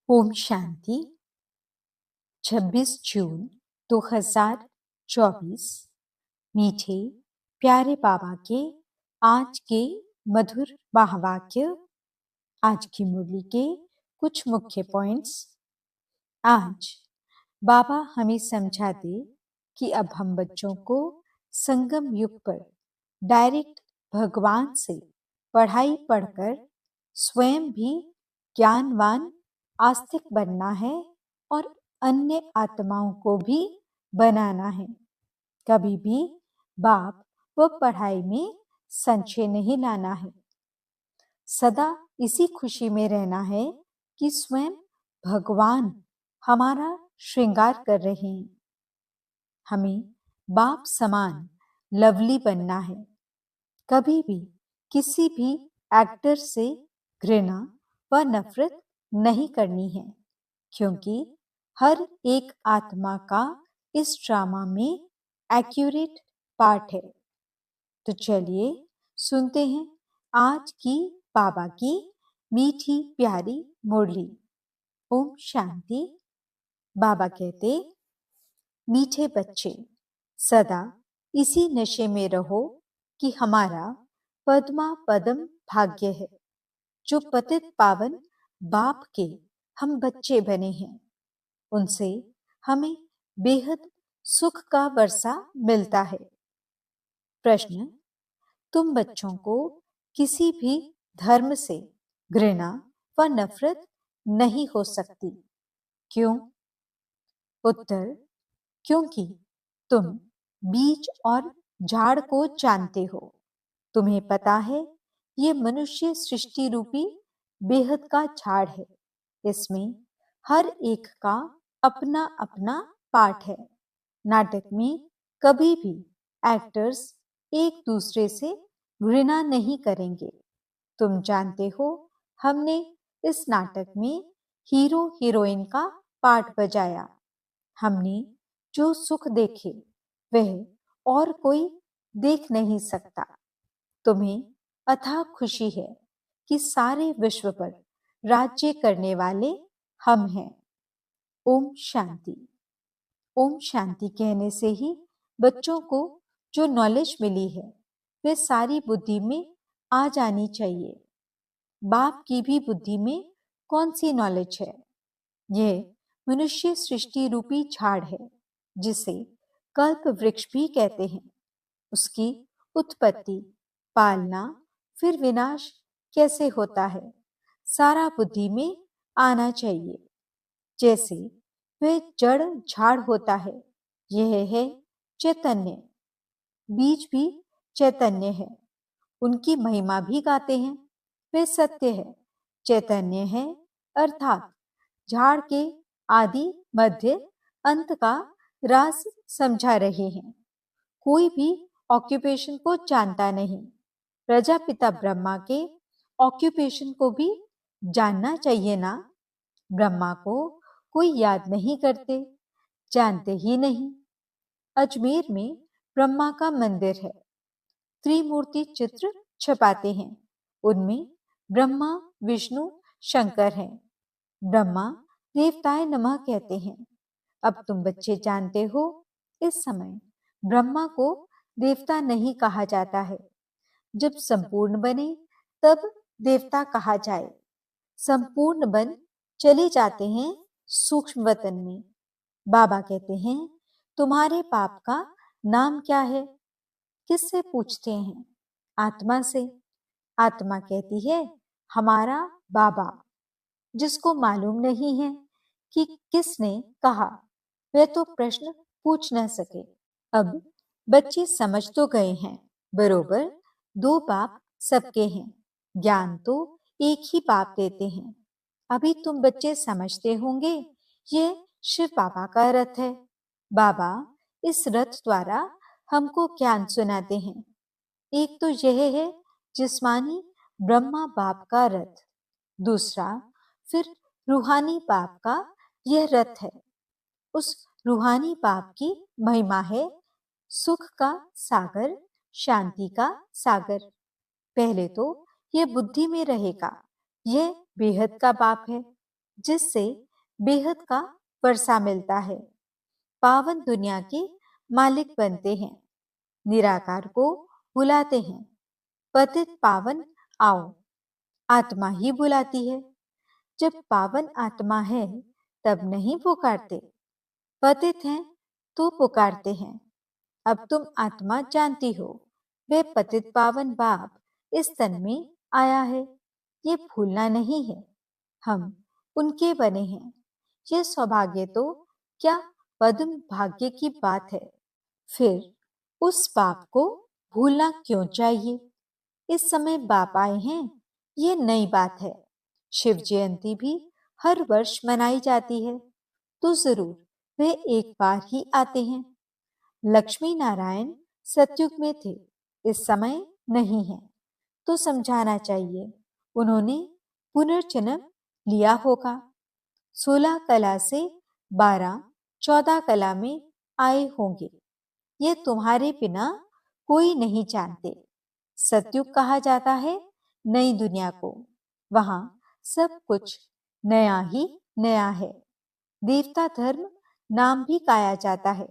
ओम शांति। 26 जून 2024। मीठे प्यारे बाबा के आज के मधुर महावाक्य। आज की मुरली के कुछ मुख्य पॉइंट्स। आज बाबा हमें समझाते कि अब हम बच्चों को संगम युग पर डायरेक्ट भगवान से पढ़ाई पढ़कर स्वयं भी ज्ञानवान आस्तिक बनना है और अन्य आत्माओं को भी बनाना है। कभी भी बाप व पढ़ाई में संशय नहीं लाना है। सदा इसी खुशी में रहना है कि स्वयं भगवान हमारा श्रृंगार कर रहे हैं। हमें बाप समान लवली बनना है। कभी भी किसी भी एक्टर से घृणा व नफरत नहीं करनी है, क्योंकि हर एक आत्मा का इस ड्रामा में एक्यूरेट पार्ट है। तो चलिए सुनते हैं आज की बाबा की मीठी प्यारी मुरली। ओम शांति। बाबा कहते, मीठे बच्चे सदा इसी नशे में रहो कि हमारा पद्मा पदम भाग्य है। जो पतित पावन बाप के हम बच्चे बने हैं, उनसे हमें बेहद सुख का वर्षा मिलता है। प्रश्न, तुम बच्चों को किसी भी धर्म से घृणा व नफरत नहीं हो सकती। क्यों? उत्तर, क्योंकि तुम बीज और झाड़ को जानते हो। तुम्हें पता है ये मनुष्य सृष्टि रूपी बेहद का झाड़ है। इसमें हर एक का अपना अपना पार्ट है। नाटक में कभी भी एक्टर्स एक दूसरे से घृणा नहीं करेंगे। तुम जानते हो, हमने इस नाटक में हीरो हीरोइन का पार्ट बजाया। हमने जो सुख देखे वह और कोई देख नहीं सकता। तुम्हें अथाह खुशी है कि सारे विश्व पर राज्य करने वाले हम हैं। ओम शांति। ओम शांति कहने से ही बच्चों को जो नॉलेज मिली है वे सारी बुद्धि में आ जानी चाहिए। बाप की भी बुद्धि में कौन सी नॉलेज है? यह मनुष्य सृष्टि रूपी झाड़ है, जिसे कल्प वृक्ष भी कहते हैं। उसकी उत्पत्ति, पालना, फिर विनाश कैसे होता है, सारा बुद्धि में आना चाहिए। जैसे वह जड़ झाड़ होता है, यह है चैतन्य। बीज भी चैतन्य है। उनकी महिमा भी गाते हैं। वे सत्य है, चैतन्य है, अर्थात झाड़ के आदि मध्य अंत का राज समझा रहे हैं। कोई भी ऑक्यूपेशन को जानता नहीं। प्रजापिता ब्रह्मा के ऑक्यूपेशन को भी जानना चाहिए ना। ब्रह्मा को कोई याद नहीं करते, जानते ही नहीं। अजमेर में ब्रह्मा का मंदिर है। त्रिमूर्ति चित्र छपाते हैं। उनमें ब्रह्मा, विष्णु, शंकर हैं। ब्रह्मा देवताय नमः कहते हैं। अब तुम बच्चे जानते हो, इस समय ब्रह्मा को देवता नहीं कहा जाता है। जब संपूर्ण बने तब देवता कहा जाए। संपूर्ण बन चले जाते हैं सूक्ष्म वतन में। बाबा कहते हैं, तुम्हारे बाप का नाम क्या है? किससे पूछते हैं? आत्मा से। आत्मा कहती है, हमारा बाबा। जिसको मालूम नहीं है कि किसने कहा, वह तो प्रश्न पूछ न सके। अब बच्चे समझ तो गए हैं, बरोबर दो बाप सबके हैं। ज्ञान तो एक ही बाप देते हैं। अभी तुम बच्चे समझते होंगे, ये शिव बाबा का रथ है। बाबा इस रथ द्वारा हमको ज्ञान सुनाते हैं। एक तो यह है जिस्मानी ब्रह्मा बाप का रथ। दूसरा फिर रूहानी बाप का यह रथ है। उस रूहानी बाप की महिमा है सुख का सागर, शांति का सागर। पहले तो यह बुद्धि में रहेगा, यह बेहद का बाप है। जिससे बेहद का वर्षा मिलता है। पावन दुनिया के मालिक बनते हैं, निराकार को बुलाते हैं। पतित पावन आओ, आत्मा ही बुलाती है। जब पावन आत्मा है तब नहीं पुकारते, पतित हैं तो पुकारते हैं। अब तुम आत्मा जानती हो, वे पतित पावन बाप इस तन में आया है, ये भूलना नहीं है। हम उनके बने हैं। ये सौभाग्य तो क्या पद्म भाग्य की बात है। फिर उस बाप को भूलना क्यों चाहिए। इस समय बाप आए हैं, ये नई बात है। शिव जयंती भी हर वर्ष मनाई जाती है, तो जरूर वे एक बार ही आते हैं। लक्ष्मी नारायण सतयुग में थे, इस समय नहीं है, तो समझाना चाहिए। उन्होंने पुनर्जन्म लिया होगा। 16 कला से 12-14 कला में आए होंगे। ये तुम्हारे बिना कोई नहीं जानते। सतयुग कहा जाता है नई दुनिया को। वहां सब कुछ नया ही नया है। देवता धर्म नाम भी गाया जाता है।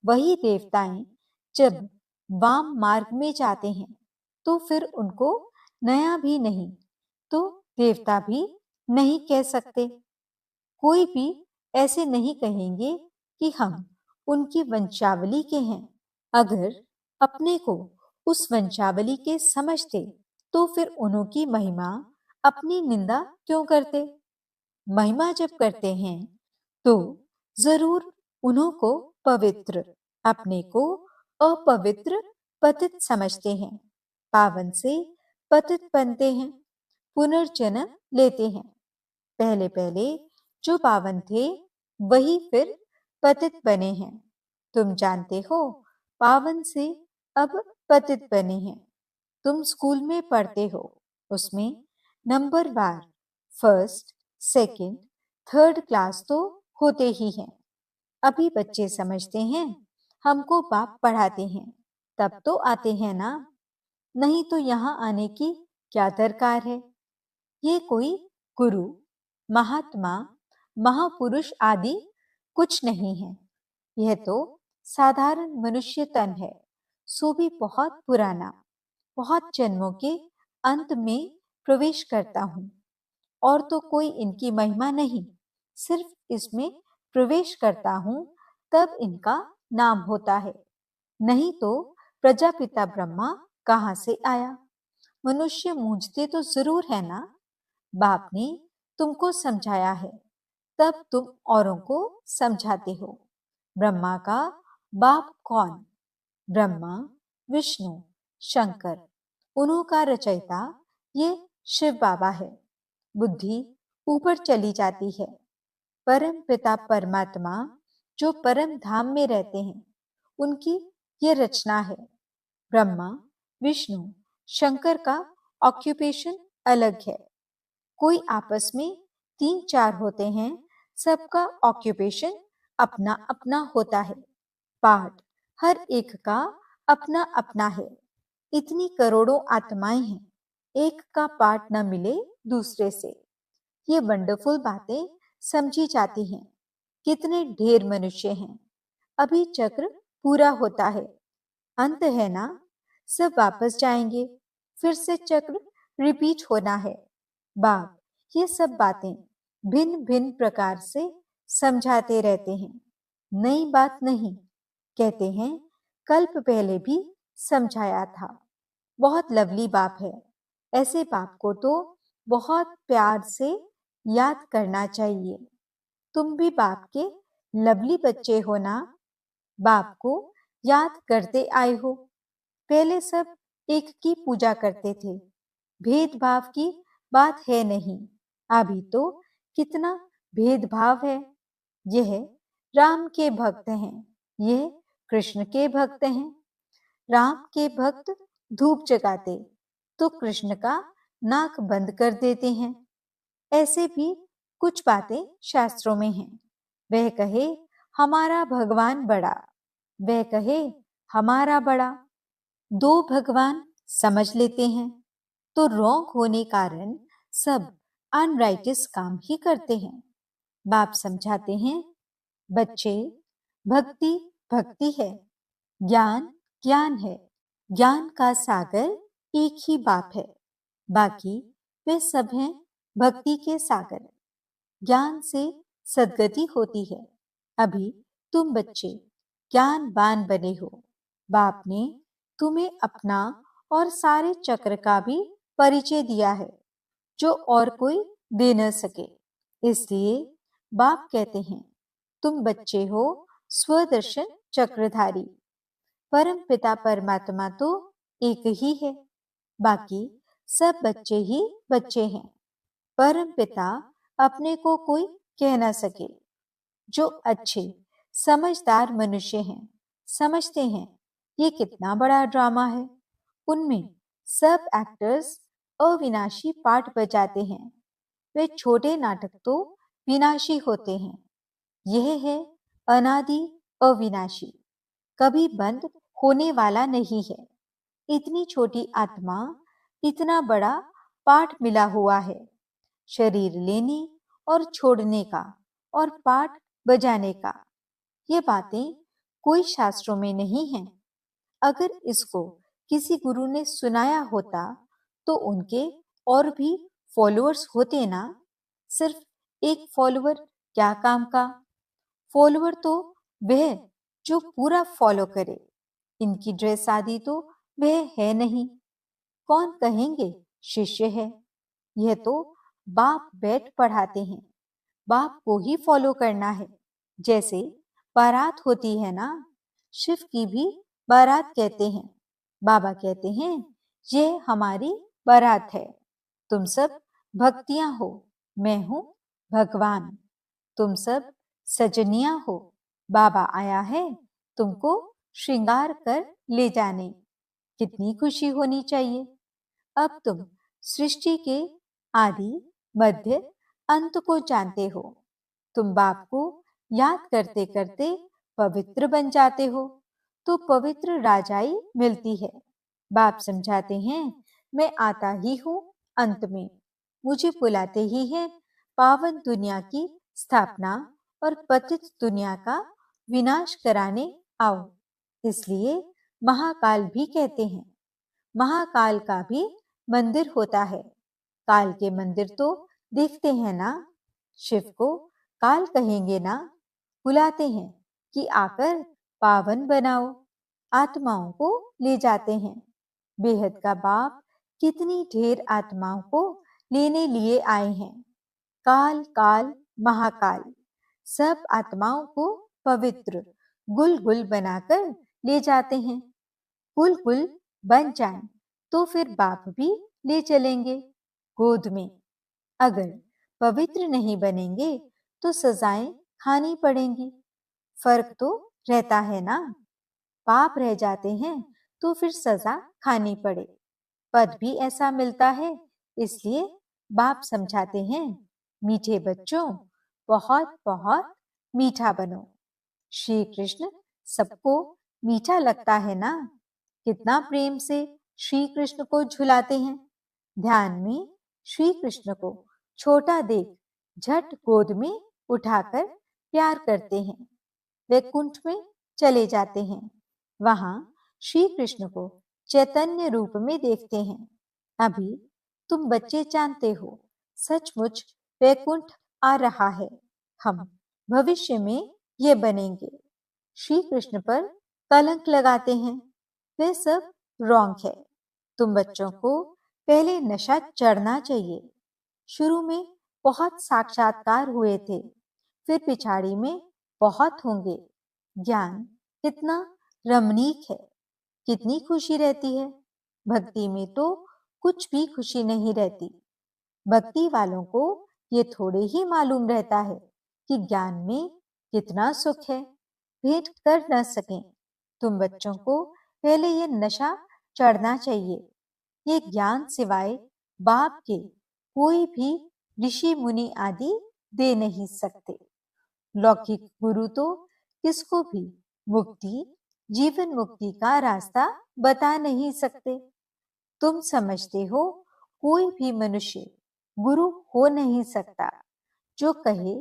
वही देवताएं जब वाम मार्ग में जाते हैं तो फिर उनको नया भी नहीं तो देवता भी नहीं कह सकते। कोई भी ऐसे नहीं कहेंगे कि हम उनकी वंशावली के हैं। अगर अपने को उस वंशावली के समझते तो फिर उन्होंने महिमा अपनी निंदा क्यों करते। महिमा जब करते हैं तो जरूर उन्हों को पवित्र, अपने को अपवित्र पतित समझते हैं। पावन से पतित बनते हैं, पुनर्जन्म लेते हैं। पहले पहले जो पावन थे वही फिर पतित बने हैं। तुम जानते हो, पावन से अब पतित बने हैं। तुम स्कूल में पढ़ते हो, उसमें नंबर वार फर्स्ट, सेकंड, थर्ड क्लास तो होते ही हैं। अभी बच्चे समझते हैं हमको बाप पढ़ाते हैं, तब तो आते हैं ना, नहीं तो यहाँ आने की क्या दरकार है। ये कोई गुरु, महात्मा, महापुरुष आदि कुछ नहीं है। यह तो साधारण मनुष्य तन है, सो भी बहुत पुराना। बहुत जन्मों के अंत में प्रवेश करता हूँ, और तो कोई इनकी महिमा नहीं, सिर्फ इसमें प्रवेश करता हूँ तब इनका नाम होता है। नहीं तो प्रजापिता ब्रह्मा कहाँ से आया। मनुष्य मूंझते तो जरूर है ना। बाप ने तुमको समझाया है, तब तुम औरों को समझाते हो। ब्रह्मा का बाप कौन। ब्रह्मा, विष्णु, शंकर, उन्हों का रचयिता ये शिव बाबा है। बुद्धि ऊपर चली जाती है। परम पिता परमात्मा जो परम धाम में रहते हैं, उनकी ये रचना है। ब्रह्मा, विष्णु, शंकर का ऑक्यूपेशन अलग है। कोई आपस में 3-4 होते हैं, सबका ऑक्यूपेशन अपना अपना होता है। पाठ हर एक का अपना अपना है। इतनी करोड़ों आत्माएं हैं, एक का पाठ न मिले दूसरे से। ये वंडरफुल बातें समझी जाती हैं। कितने ढेर मनुष्य हैं। अभी चक्र पूरा होता है, अंत है ना, सब वापस जाएंगे, फिर से चक्र रिपीट होना है। बाप ये सब बातें भिन्न भिन्न प्रकार से समझाते रहते हैं, नई बात नहीं। कहते हैं कल्प पहले भी समझाया था। बहुत लवली बाप है। ऐसे बाप को तो बहुत प्यार से याद करना चाहिए। तुम भी बाप के लवली बच्चे हो ना, बाप को याद करते आए हो। पहले सब एक की पूजा करते थे, भेदभाव की बात है नहीं। अभी तो कितना भेदभाव है। यह राम के भक्त हैं, यह कृष्ण के भक्त हैं। राम के भक्त धूप जगाते तो कृष्ण का नाक बंद कर देते हैं। ऐसे भी कुछ बातें शास्त्रों में हैं। वह कहे हमारा भगवान बड़ा, वह कहे हमारा बड़ा। दो भगवान समझ लेते हैं तो रॉन्ग होने कारण सब अनराइटियस काम ही करते हैं। बाप समझाते हैं, बच्चे, भक्ति भक्ति है, ज्ञान ज्ञान है, ज्ञान का सागर एक ही बाप है, बाकी वे सब हैं भक्ति के सागर। ज्ञान से सद्गति होती है। अभी तुम बच्चे ज्ञानवान बने हो। बाप ने तुम्हें अपना और सारे चक्र का भी परिचय दिया है, जो और कोई दे न सके। इसलिए बाप कहते हैं, तुम बच्चे हो स्वदर्शन चक्रधारी। परम पिता परमात्मा तो एक ही है, बाकी सब बच्चे ही बच्चे हैं। परम पिता अपने को कोई कह न सके। जो अच्छे समझदार मनुष्य हैं, समझते हैं ये कितना बड़ा ड्रामा है। उनमें सब एक्टर्स अविनाशी पाठ बजाते हैं। वे छोटे नाटक तो विनाशी होते हैं। यह है अनादि अविनाशी, कभी बंद होने वाला नहीं है। इतनी छोटी आत्मा, इतना बड़ा पाठ मिला हुआ है, शरीर लेने और छोड़ने का और पाठ बजाने का। ये बातें कोई शास्त्रों में नहीं है। अगर इसको किसी गुरु ने सुनाया होता तो उनके और भी फॉलोअर्स होते ना। सिर्फ एक फॉलोअर क्या काम का। फॉलोअर तो वह जो पूरा फॉलो करे। इनकी ड्रेस आदि तो वह है नहीं। कौन कहेंगे शिष्य है। यह तो बाप बैठ पढ़ाते हैं। बाप को ही फॉलो करना है। जैसे बारात होती है ना, शिव की भी बारात कहते हैं। बाबा कहते हैं, यह हमारी बारात है। तुम सब भक्तियां हो, मैं हूं भगवान। तुम सब सजनियां हो, बाबा आया है तुमको श्रृंगार कर ले जाने। कितनी खुशी होनी चाहिए। अब तुम सृष्टि के आदि मध्य अंत को जानते हो। तुम बाप को याद करते करते पवित्र बन जाते हो, तो पवित्र राजाई मिलती है। बाप समझाते हैं, मैं आता ही हूँ अंत में। मुझे बुलाते ही है पावन दुनिया की स्थापना और पतित दुनिया का विनाश कराने आओ। इसलिए महाकाल भी कहते हैं। महाकाल का भी मंदिर होता है। काल के मंदिर तो देखते हैं ना। शिव को काल कहेंगे ना। बुलाते हैं कि आकर पावन बनाओ। आत्माओं को ले जाते हैं। बेहद का बाप कितनी ढेर आत्माओं को लेने लिए आए हैं। काल काल महाकाल सब आत्माओं को पवित्र गुल गुल बनाकर ले जाते हैं। गुल गुल बन जाएं तो फिर बाप भी ले चलेंगे गोद में। अगर पवित्र नहीं बनेंगे तो सजाएं खानी पड़ेंगी। फर्क तो रहता है ना। पाप रह जाते हैं तो फिर सजा खानी पड़े। पद भी ऐसा मिलता है। इसलिए बाप समझाते हैं, मीठे बच्चों, बहुत बहुत मीठा बनो। श्री कृष्ण सबको मीठा लगता है ना। कितना प्रेम से श्री कृष्ण को झुलाते हैं। ध्यान में श्री कृष्ण को छोटा देख झट गोद में उठाकर प्यार करते हैं। वैकुंठ में चले जाते हैं। वहां श्री कृष्ण को चैतन्य रूप में देखते हैं। अभी तुम बच्चे जानते हो, सचमुच वैकुंठ आ रहा है। हम भविष्य में ये बनेंगे। श्री कृष्ण पर कलंक लगाते हैं। वे सब रॉन्ग है। तुम बच्चों को पहले नशा चढ़ना चाहिए। शुरू में बहुत साक्षात्कार हुए थे, फिर पिछाड़ी में बहुत होंगे। ज्ञान कितना रमणीक है, कितनी खुशी रहती है। भक्ति में तो कुछ भी खुशी नहीं रहती। भक्ति वालों को ये थोड़े ही मालूम रहता है कि ज्ञान में कितना सुख है। भेंट कर न सकें। तुम बच्चों को पहले ये नशा चढ़ना चाहिए। ये ज्ञान सिवाय बाप के कोई भी ऋषि मुनि आदि दे नहीं सकते। लौकिक गुरु तो किसको भी मुक्ति, जीवन मुक्ति का रास्ता बता नहीं सकते। तुम समझते हो कोई भी मनुष्य गुरु हो नहीं सकता जो कहे,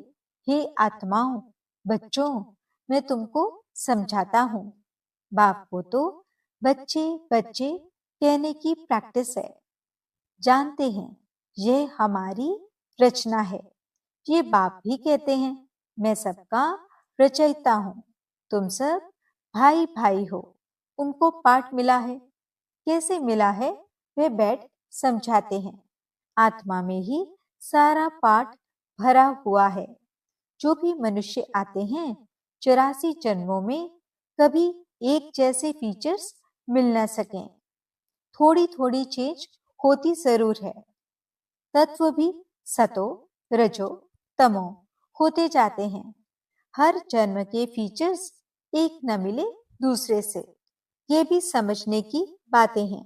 हे आत्माओं, बच्चों, मैं तुमको समझाता हूँ। बाप को तो बच्चे बच्चे कहने की प्रैक्टिस है। जानते हैं यह हमारी रचना है। ये बाप भी कहते हैं, मैं सबका रचयिता हूँ, तुम सब भाई भाई हो। उनको पाठ मिला है। कैसे मिला है वे बैठ समझाते हैं। आत्मा में ही सारा पाठ भरा हुआ है। जो भी मनुष्य आते हैं 84 जन्मों में कभी एक जैसे फीचर्स मिल न सकें। थोड़ी थोड़ी चेंज होती जरूर है। तत्व भी सतो रजो तमो होते जाते हैं। हर जन्म के फीचर्स एक न मिले दूसरे से, ये भी समझने की बातें हैं।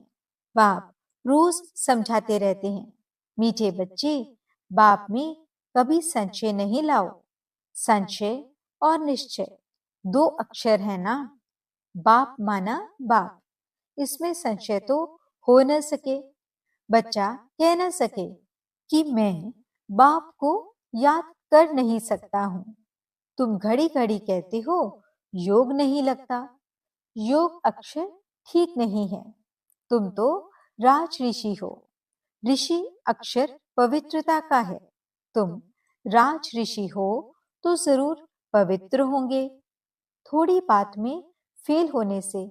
बाप रोज समझाते रहते हैं, मीठे बच्चे, बाप में कभी संशय नहीं लाओ। संशय और निश्चय 2 अक्षर है ना। बाप माना बाप, इसमें संशय तो हो न सके। बच्चा कह न सके कि मैं बाप को याद कर नहीं सकता हूँ। तुम घड़ी घड़ी कहते हो योग नहीं लगता। योग अक्षर ठीक नहीं है। तुम तो राज ऋषि हो। ऋषि अक्षर पवित्रता का है। तुम राज ऋषि हो तो जरूर पवित्र होंगे। थोड़ी बात में फेल होने से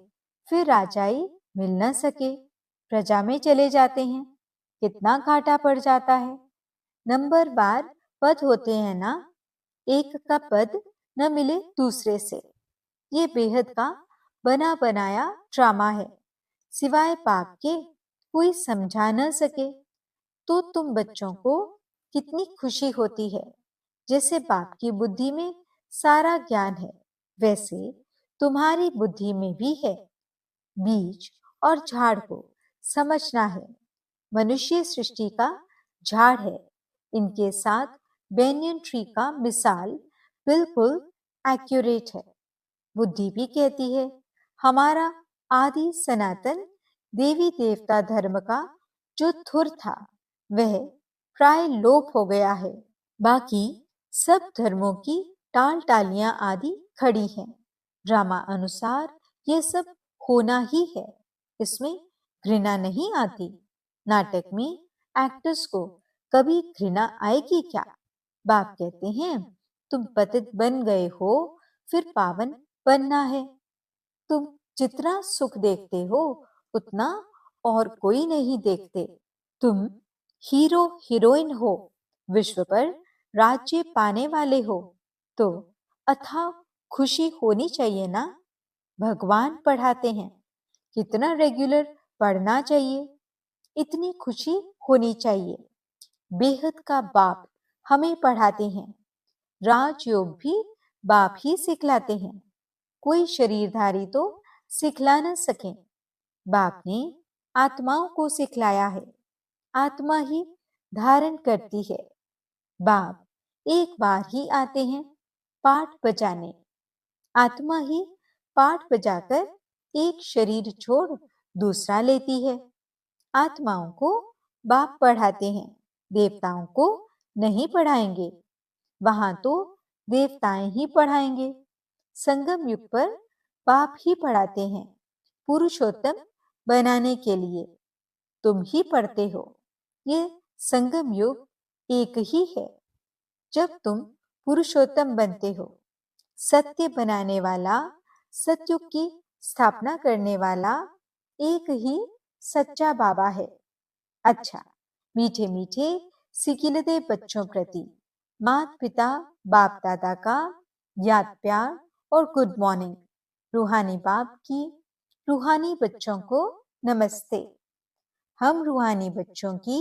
फिर राजाई मिल न सके, प्रजा में चले जाते हैं। कितना घाटा पड़ जाता है। नंबर बार पद होते हैं ना, एक का पद न मिले दूसरे से। ये बेहद का बना बनाया ड्रामा है। सिवाय बाप के कोई समझा न सके तो तुम बच्चों को कितनी खुशी होती है। जैसे बाप की बुद्धि में सारा ज्ञान है, वैसे तुम्हारी बुद्धि में भी है। बीज और झाड़ को समझना है। मनुष्य सृष्टि का झाड़ है। इनके साथ बेनियन ट्री का मिसाल बिल्कुल एक्यूरेट है। बुद्धि भी कहती है हमारा आदि सनातन देवी देवता धर्म का जो धुर था वह प्राय लोप हो गया है। बाकी सब धर्मों की टाल टालियां आदि खड़ी हैं। ड्रामा अनुसार ये सब होना ही है। इसमें घृणा नहीं आती। नाटक में एक्टर्स को कभी घृणा आएगी क्या? बाप कहते हैं तुम पतित बन गए हो, फिर पावन बनना है। तुम जितना सुख देखते हो उतना और कोई नहीं देखते। तुम हीरो हीरोइन हो, विश्व पर राज्य पाने वाले हो, तो अथाह खुशी होनी चाहिए ना। भगवान पढ़ाते हैं, कितना रेगुलर पढ़ना चाहिए, इतनी खुशी होनी चाहिए। बेहद का बाप हमें पढ़ाते हैं। राजयोग भी बाप ही सिखलाते हैं। कोई शरीरधारी तो सिखला न सके। बाप ने आत्माओं को सिखलाया है। आत्मा ही धारण करती है। बाप एक बार ही आते हैं पाठ बजाने। आत्मा ही पाठ बजाकर एक शरीर छोड़ दूसरा लेती है। आत्माओं को बाप पढ़ाते हैं, देवताओं को नहीं पढ़ाएंगे। वहां तो देवताएं ही पढ़ाएंगे। संगम युग पर बाप ही पढ़ाते हैं, पुरुषोत्तम बनाने के लिए। तुम ही पढ़ते हो। ये संगम युग एक ही है। जब तुम पुरुषोत्तम बनते हो, सत्य बनाने वाला, सतयुग की स्थापना करने वाला एक ही सच्चा बाबा है। अच्छा, मीठे मीठे सिकिलते बच्चों प्रति माता पिता बाप दादा का याद प्यार और गुड मॉर्निंग। रूहानी बाप की रूहानी बच्चों को नमस्ते। हम रूहानी बच्चों की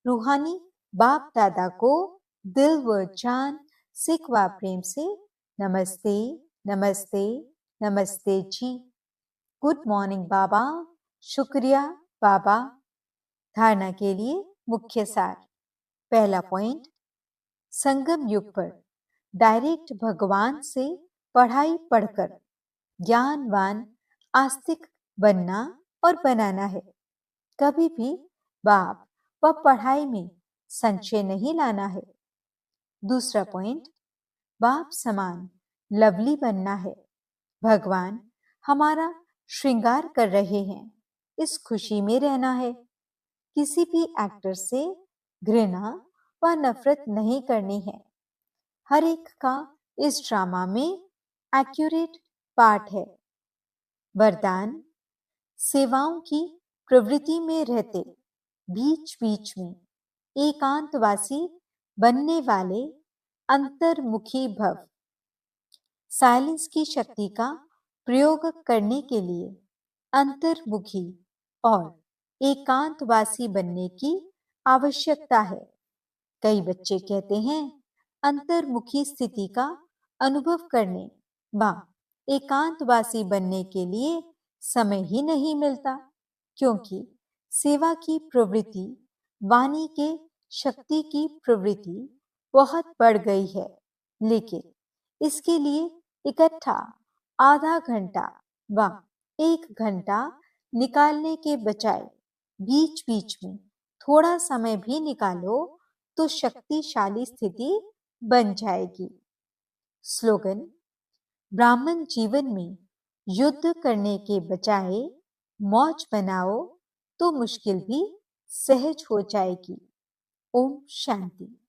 रूहानी बाप दादा को दिल व जान सिख व प्रेम से नमस्ते नमस्ते नमस्ते जी। गुड मॉर्निंग बाबा। शुक्रिया बाबा। धारणा के लिए मुख्य सार। पहला पॉइंट, संगम युग पर डायरेक्ट भगवान से पढ़ाई पढ़कर ज्ञानवान आस्तिक बनना और बनाना है। कभी भी बाप व पढ़ाई में संशय नहीं लाना है। दूसरा पॉइंट, बाप समान लवली बनना है। भगवान हमारा श्रृंगार कर रहे हैं, इस खुशी में रहना है। किसी भी एक्टर से घृणा व नफरत नहीं करनी है। हर एक का इस ड्रामा में एक्यूरेट पार्ट है। वरदान, सेवाओं की प्रवृत्ति में रहते बीच बीच में एकांतवासी बनने वाले अंतर्मुखी भव। साइलेंस की शक्ति का प्रयोग करने के लिए अंतर्मुखी और एकांतवासी बनने की आवश्यकता है। कई बच्चे कहते हैं अंतर्मुखी स्थिति का अनुभव करने व एकांतवासी बनने के लिए समय ही नहीं मिलता, क्योंकि सेवा की प्रवृत्ति, वाणी के शक्ति की प्रवृत्ति बहुत बढ़ गई है। लेकिन इसके लिए इकट्ठा आधा घंटा व 1 घंटा निकालने के बजाय बीच बीच में थोड़ा समय भी निकालो तो शक्तिशाली स्थिति बन जाएगी। स्लोगन, ब्राह्मण जीवन में युद्ध करने के बजाय मौज बनाओ तो मुश्किल भी सहज हो जाएगी। ओम शांति।